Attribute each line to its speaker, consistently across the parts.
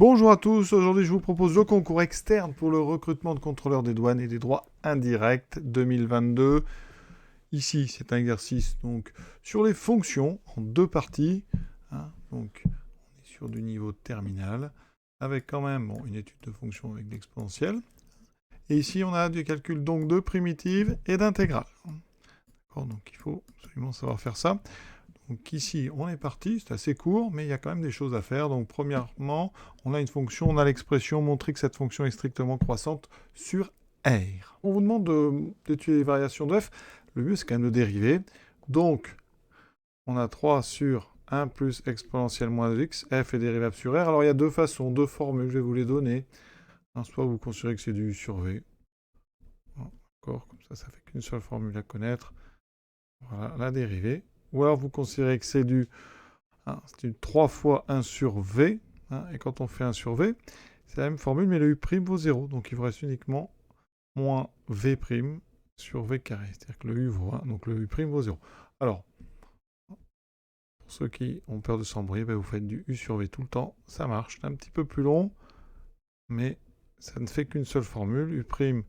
Speaker 1: Bonjour à tous, aujourd'hui je vous propose le concours externe pour le recrutement de contrôleurs des douanes et des droits indirects 2022. Ici c'est un exercice donc sur les fonctions en deux parties. Donc on est sur du niveau terminal avec quand même une étude de fonction avec l'exponentielle. Et ici on a du calcul donc de primitives et d'intégrales. Donc il faut absolument savoir faire ça. Donc ici, on est parti, c'est assez court, mais il y a quand même des choses à faire. Donc premièrement, on a une fonction, on a l'expression, montrer que cette fonction est strictement croissante sur R. On vous demande d'étudier les variations de f. Le mieux, c'est quand même de dériver. Donc, on a 3 sur 1 plus exponentielle moins 2x, f est dérivable sur R. Alors il y a deux façons, deux formules, je vais vous les donner. Soit vous considérez que c'est du u sur v. D'accord, comme ça fait qu'une seule formule à connaître. Voilà, la dérivée. Ou alors vous considérez que c'est du 3 fois 1 sur v. Et quand on fait 1 sur v, c'est la même formule, mais le u' vaut 0. Donc il vous reste uniquement moins v' sur v carré. C'est-à-dire que le u vaut 1, donc le u' vaut 0. Alors, pour ceux qui ont peur de s'embrouiller, vous faites du u sur v tout le temps. Ça marche. C'est un petit peu plus long, mais ça ne fait qu'une seule formule. U'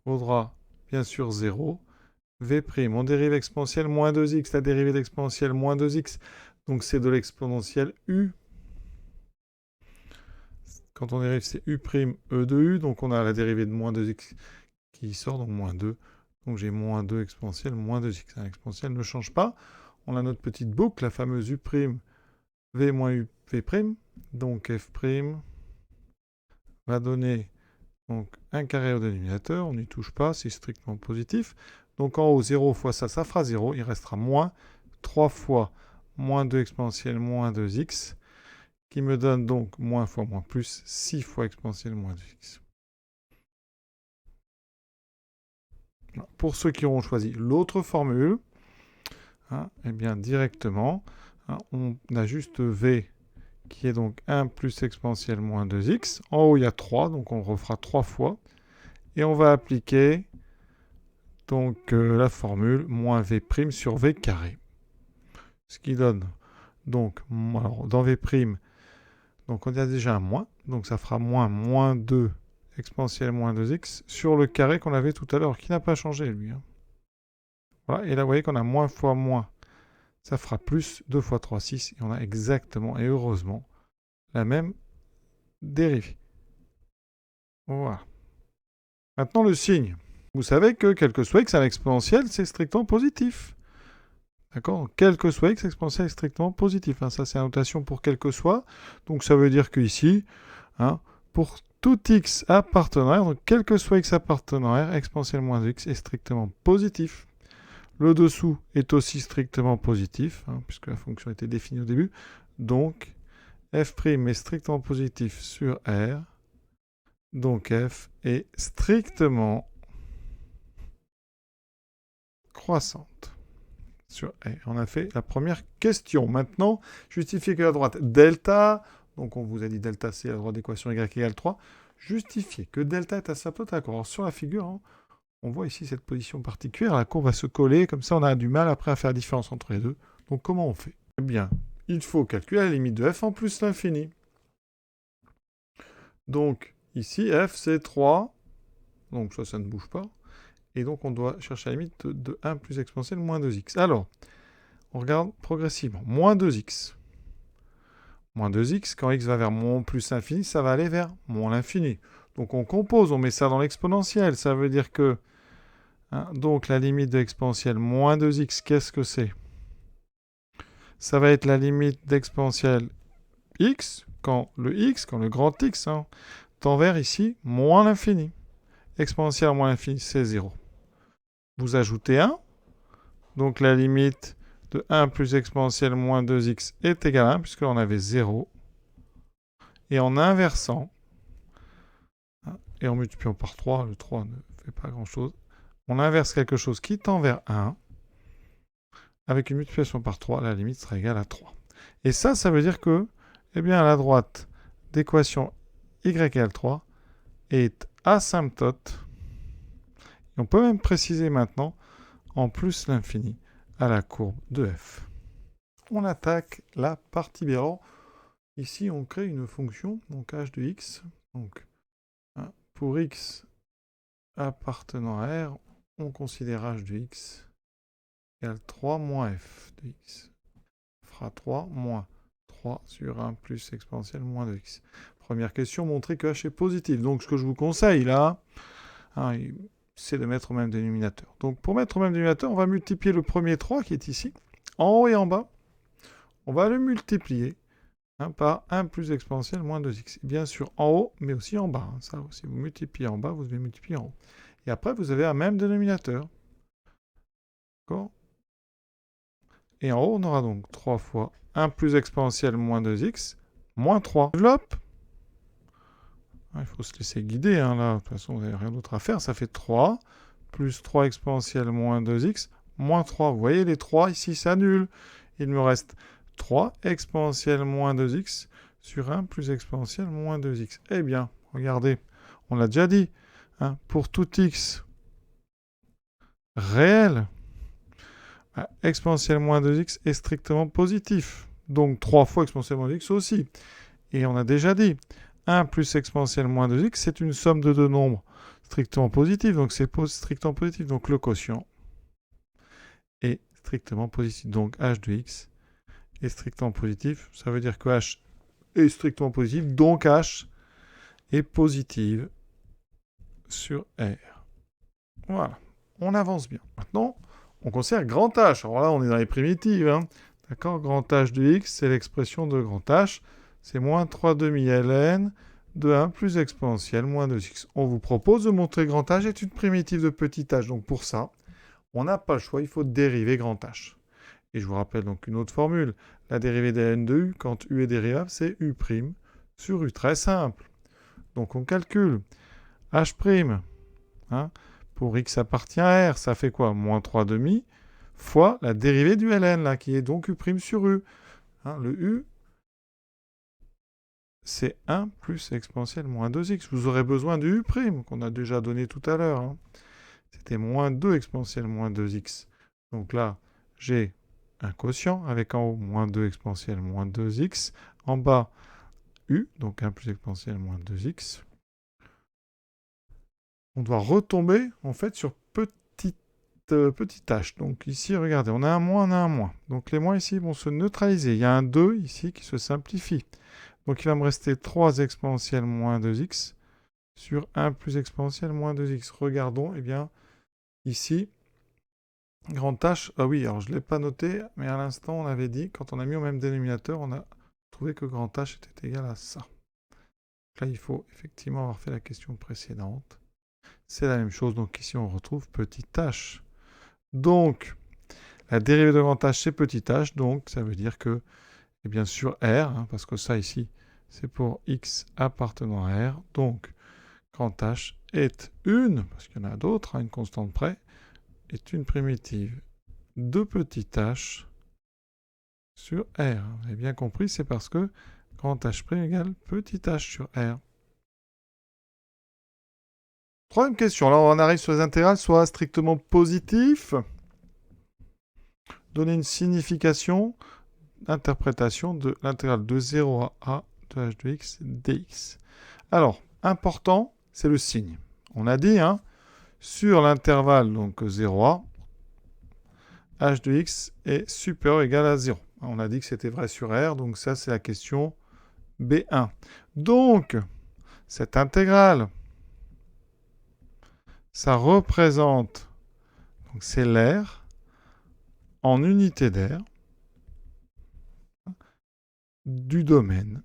Speaker 1: vaudra bien sûr 0. V', on dérive exponentielle moins 2x, la dérivée d'exponentielle moins 2x, donc c'est de l'exponentielle u. Quand on dérive, c'est u' e de u, donc on a la dérivée de moins 2x qui sort, donc moins 2. Donc j'ai moins 2 exponentielle moins 2x. L'exponentielle ne change pas. On a notre petite boucle, la fameuse u', v moins u, v', donc f' va donner donc 1 carré au dénominateur, on n'y touche pas, c'est strictement positif. Donc en haut, 0 fois ça, ça fera 0. Il restera moins 3 fois moins 2 exponentielle moins 2x, qui me donne donc moins fois moins plus 6 fois exponentielle moins 2x. Pour ceux qui auront choisi l'autre formule, eh bien directement, on a juste v qui est donc 1 plus exponentielle moins 2x. En haut, il y a 3, donc on refera 3 fois. Et on va appliquer donc la formule moins v' sur v carré. Ce qui donne donc, alors, dans v', donc on a déjà un moins, donc ça fera moins 2 exponentielle moins 2x sur le carré qu'on avait tout à l'heure, qui n'a pas changé lui. Voilà, et là vous voyez qu'on a moins fois moins, ça fera plus 2 fois 3, 6, et on a exactement, et heureusement, la même dérivée. Voilà. Maintenant le signe. Vous savez que quel que soit x à l'exponentielle, c'est strictement positif. D'accord? Quel que soit x exponentielle est strictement positif. Ça, c'est la notation pour quel que soit. Donc, ça veut dire qu'ici, pour tout x appartenant à R, donc quel que soit x appartenant à R, exponentielle moins x est strictement positif. Le dessous est aussi strictement positif, puisque la fonction était définie au début. Donc, f' est strictement positif sur R. Donc, f est strictement croissante. Sur R. On a fait la première question. Maintenant, justifier que la droite delta, donc on vous a dit delta c'est la droite d'équation y égale 3, justifier que delta est asymptote. Alors sur la figure, on voit ici cette position particulière, la courbe va se coller, comme ça on a du mal après à faire la différence entre les deux. Donc comment on fait? Eh bien, il faut calculer la limite de f en plus l'infini. Donc ici, f c'est 3, donc ça ne bouge pas. Et donc on doit chercher la limite de 1 plus exponentielle moins 2x. Alors, on regarde progressivement. Moins 2x. Moins 2x, quand x va vers moins plus l'infini, ça va aller vers moins l'infini. Donc on compose, on met ça dans l'exponentielle. Ça veut dire que, donc la limite de l'exponentielle moins 2x, qu'est-ce que c'est? Ça va être la limite d'exponentielle x, quand le grand x, tend vers ici, moins l'infini. Exponentielle moins l'infini, c'est 0. Vous ajoutez 1, donc la limite de 1 plus exponentielle moins 2x est égale à 1, puisque on avait 0. Et en inversant, et en multipliant par 3, le 3 ne fait pas grand-chose, on inverse quelque chose qui tend vers 1. Avec une multiplication par 3, la limite sera égale à 3. Et ça veut dire que, eh bien, la droite d'équation y égale 3 est asymptote. Et on peut même préciser maintenant, en plus l'infini, à la courbe de f. On attaque la partie B. Alors, ici, on crée une fonction, donc h de x. Donc, pour x appartenant à R, on considère h de x égale 3 moins f de x. Fera 3 moins 3 sur 1 plus exponentielle moins 2x. Première question, montrer que h est positif. Donc, ce que je vous conseille, là, c'est de mettre au même dénominateur. Donc, pour mettre au même dénominateur, on va multiplier le premier 3 qui est ici, en haut et en bas. On va le multiplier par 1 plus exponentielle moins 2x. Bien sûr, en haut, mais aussi en bas. Ça, si vous multipliez en bas, vous devez multiplier en haut. Et après, vous avez un même dénominateur. D'accord ? Et en haut, on aura donc 3 fois 1 plus exponentielle moins 2x, moins 3. Développe. Il faut se laisser guider, là. De toute façon, vous n'avez rien d'autre à faire. Ça fait 3 plus 3 exponentielle moins 2x, moins 3. Vous voyez, les 3 ici s'annulent. Il me reste 3 exponentielle moins 2x sur 1 plus exponentielle moins 2x. Eh bien, regardez, on l'a déjà dit. Pour tout x réel, exponentielle moins 2x est strictement positif. Donc 3 fois exponentielle moins 2x aussi. Et on a déjà dit, 1 plus exponentielle moins 2x, c'est une somme de deux nombres strictement positifs. Donc c'est strictement positif. Donc le quotient est strictement positif. Donc h de x est strictement positif. Ça veut dire que h est strictement positif. Donc h est positive sur R. Voilà. On avance bien. Maintenant, on considère grand H. Alors là, on est dans les primitives. D'accord ? Grand H de x, c'est l'expression de grand H. C'est moins 3 demi-ln de 1 plus exponentielle moins 2x. On vous propose de montrer grand H est une primitive de petit h. Donc pour ça, on n'a pas le choix, il faut dériver grand H. Et je vous rappelle donc une autre formule. La dérivée de ln de u, quand u est dérivable, c'est u' sur u. Très simple. Donc on calcule h', pour x appartient à R, ça fait quoi ? Moins 3 demi fois la dérivée du ln, là, qui est donc u' sur u. Le u, c'est 1 plus exponentielle moins 2x. Vous aurez besoin du u', qu'on a déjà donné tout à l'heure. C'était moins 2 exponentielle moins 2x. Donc là, j'ai un quotient avec en haut moins 2 exponentielle moins 2x. En bas, u, donc 1 plus exponentielle moins 2x. On doit retomber, en fait, sur petit h. Donc ici, regardez, on a un moins, on a un moins. Donc les moins ici vont se neutraliser. Il y a un 2 ici qui se simplifie. Donc il va me rester 3 exponentielle moins 2x sur 1 plus exponentielle moins 2x. Regardons, eh bien, ici, grand H, oui, alors je ne l'ai pas noté, mais à l'instant, on avait dit, quand on a mis au même dénominateur, on a trouvé que grand H était égal à ça. Là, il faut effectivement avoir fait la question précédente. C'est la même chose, donc ici, on retrouve petit h. Donc, la dérivée de grand H, c'est petit h, donc ça veut dire que, eh bien, sur R, parce que ça ici, c'est pour x appartenant à R, donc grand H est une, parce qu'il y en a d'autres, une constante près, est une primitive de petit h sur R. Vous avez bien compris, c'est parce que grand H' égale petit h sur R. Troisième question, là on arrive sur les intégrales, soit strictement positif. Donner une signification d'interprétation de l'intégrale de 0 à a de h de x dx. Alors, important, c'est le signe. On a dit, sur l'intervalle donc 0a, h de x est supérieur ou égal à 0. On a dit que c'était vrai sur R, donc ça c'est la question B1. Donc, cette intégrale, ça représente, donc c'est l'air en unité d'air du domaine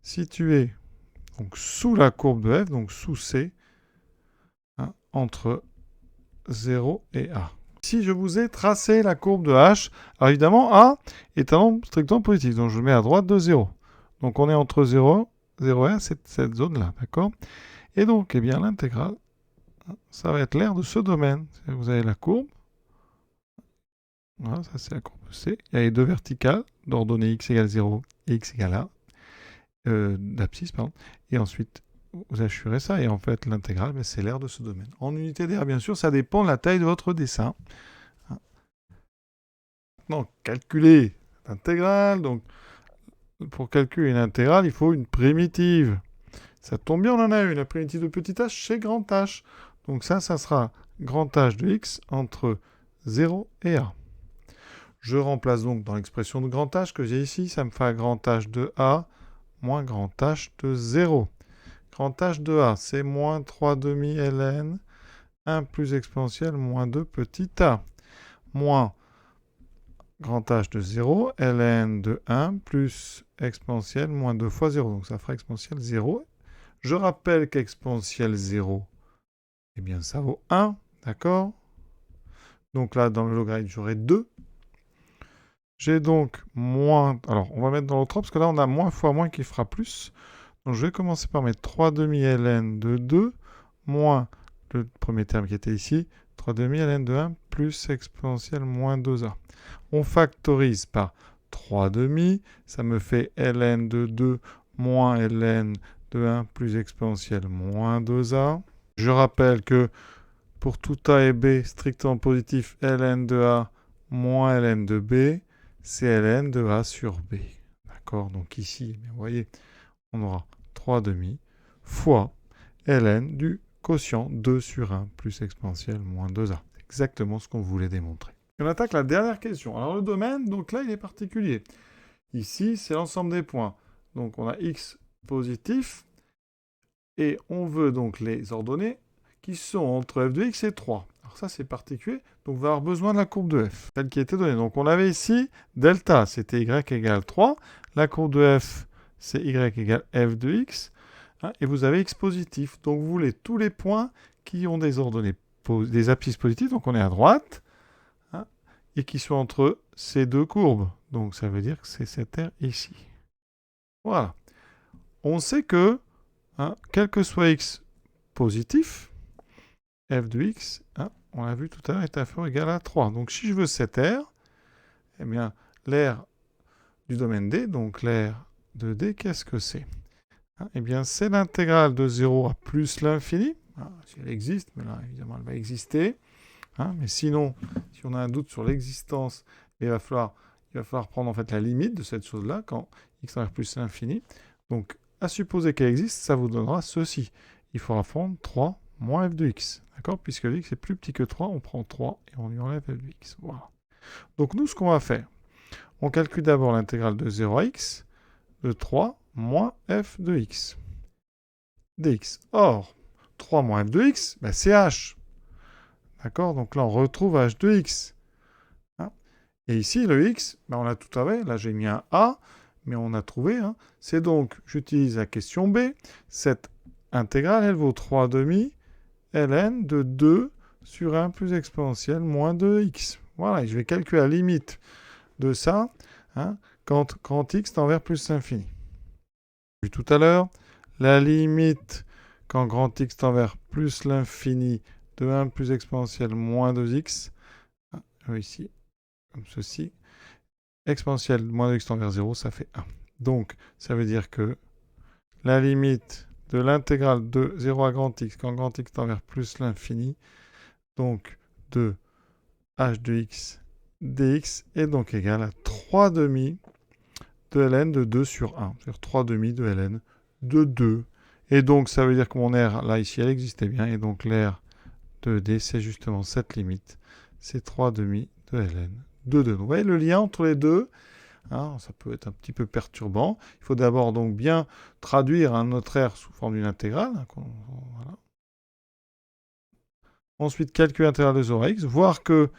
Speaker 1: situé donc, sous la courbe de f, donc sous C, entre 0 et A. Ici, je vous ai tracé la courbe de H. Alors évidemment, A est un nombre strictement positif, donc je le mets à droite de 0. Donc on est entre 0 et A, c'est cette zone-là, d'accord ? Et donc, eh bien, l'intégrale, ça va être l'aire de ce domaine. Vous avez la courbe. Voilà, ça c'est la courbe C. Il y a les deux verticales, d'ordonnée x égale 0 et x égale A, d'abscisse, pardon. Et ensuite, vous assurez ça, et en fait, l'intégrale, c'est l'aire de ce domaine. En unité d'air, bien sûr, ça dépend de la taille de votre dessin. Maintenant, calculer intégrale. Donc, pour calculer une intégrale, il faut une primitive. Ça tombe bien, on en a une. La primitive de petit h, c'est grand H. Donc ça sera grand H de x entre 0 et a. Je remplace donc dans l'expression de grand H que j'ai ici, ça me fait grand H de a moins grand H de 0. Grand H de a, c'est moins 3 demi ln 1 plus exponentielle moins 2 petit a. Moins grand H de 0, ln de 1 plus exponentielle moins 2 fois 0. Donc ça fera exponentielle 0. Je rappelle qu'exponentielle 0, eh bien ça vaut 1, d'accord? Donc là, dans le logarithme, j'aurai 2. J'ai donc moins... Alors, on va mettre dans l'autre ordre, parce que là, on a moins fois moins qui fera plus. Donc, je vais commencer par mettre 3 demi ln de 2, moins le premier terme qui était ici, 3 demi ln de 1, plus exponentielle moins 2a. On factorise par 3 demi, ça me fait ln de 2 moins ln de 1 plus exponentielle moins 2a. Je rappelle que pour tout a et b strictement positif, ln de a moins ln de b, c'est ln de a sur b. D'accord? Donc ici, vous voyez, on aura 3 demi fois ln du quotient 2 sur 1 plus exponentielle moins 2a. C'est exactement ce qu'on voulait démontrer. On attaque la dernière question. Alors le domaine, donc là, il est particulier. Ici, c'est l'ensemble des points. Donc on a x positif, et on veut donc les ordonnées qui sont entre f de x et 3. Alors ça, c'est particulier, donc on va avoir besoin de la courbe de f, telle qui a été donnée. Donc on avait ici, delta, c'était y égale 3. La courbe de f, c'est y égale f de x. Hein, et vous avez x positif. Donc vous voulez tous les points qui ont des ordonnées, des abscisses positives, donc on est à droite, hein, et qui sont entre ces deux courbes. Donc ça veut dire que c'est cette aire ici. Voilà. On sait que, hein, quel que soit x positif, f de x, hein, on l'a vu tout à l'heure, est inférieur ou égal à 3. Donc si je veux cette aire, eh bien, l'aire du domaine D, donc l'aire de D, qu'est-ce que c'est? Hein, eh bien, c'est l'intégrale de 0 à plus l'infini. Hein, si elle existe, mais là, évidemment, elle va exister. Hein, mais sinon, si on a un doute sur l'existence, il va falloir prendre en fait la limite de cette chose-là, quand x tend vers plus l'infini. Donc, à supposer qu'elle existe, ça vous donnera ceci. Il faudra prendre 3 moins f de x. D'accord? Puisque x est plus petit que 3, on prend 3 et on lui enlève f de x. Voilà. Donc nous, ce qu'on va faire, on calcule d'abord l'intégrale de 0 à x de 3 moins f de x dx. Or, 3 moins f de x, ben c'est h. D'accord? Donc là, on retrouve h de x. Hein, et ici, le x, ben on l'a tout à l'heure. Là, j'ai mis un a, mais on a trouvé. Hein. C'est donc, j'utilise la question b. Cette intégrale, elle vaut 3 demi ln de 2 sur 1 plus exponentielle moins 2x. Voilà, et je vais calculer la limite de ça, hein, quand x tend vers plus l'infini. Vu tout à l'heure, la limite quand grand x tend vers plus l'infini de 1 plus exponentielle moins 2x, ici, comme ceci, exponentielle moins 2x tend vers 0, ça fait 1. Donc, ça veut dire que la limite de l'intégrale de 0 à grand x, quand grand x tend vers plus l'infini, donc de h de x dx est donc égal à 3 demi de ln de 2 sur 1, c'est-à-dire 3 demi de ln de 2. Et donc, ça veut dire que mon R, là, ici, elle existait bien, et donc l'air de D, c'est justement cette limite, c'est 3 demi de ln de 2. Donc, vous voyez le lien entre les deux. Hein, ça peut être un petit peu perturbant. Il faut d'abord donc bien traduire un autre R sous forme d'une intégrale. Hein, voilà. Ensuite, calculer l'intégrale de 0 à x, voir que,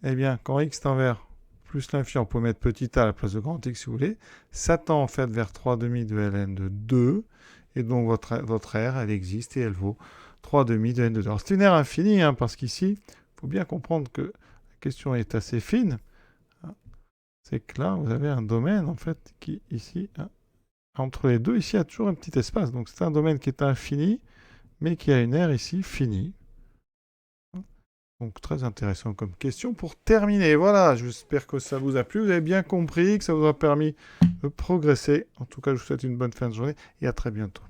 Speaker 1: eh bien, quand x tend vers plus l'infini, on peut mettre petit a à la place de grand x si vous voulez, ça tend en fait vers 3 demi de ln de 2, et donc votre R, elle existe et elle vaut 3 demi de ln de 2. Alors c'est une R infinie, hein, parce qu'ici, il faut bien comprendre que la question est assez fine. C'est que là, vous avez un domaine, en fait, qui, ici, hein, entre les deux, ici, il y a toujours un petit espace. Donc, c'est un domaine qui est infini, mais qui a une aire ici finie. Donc, très intéressant comme question. Pour terminer, voilà, j'espère que ça vous a plu. Vous avez bien compris, que ça vous a permis de progresser. En tout cas, je vous souhaite une bonne fin de journée et à très bientôt.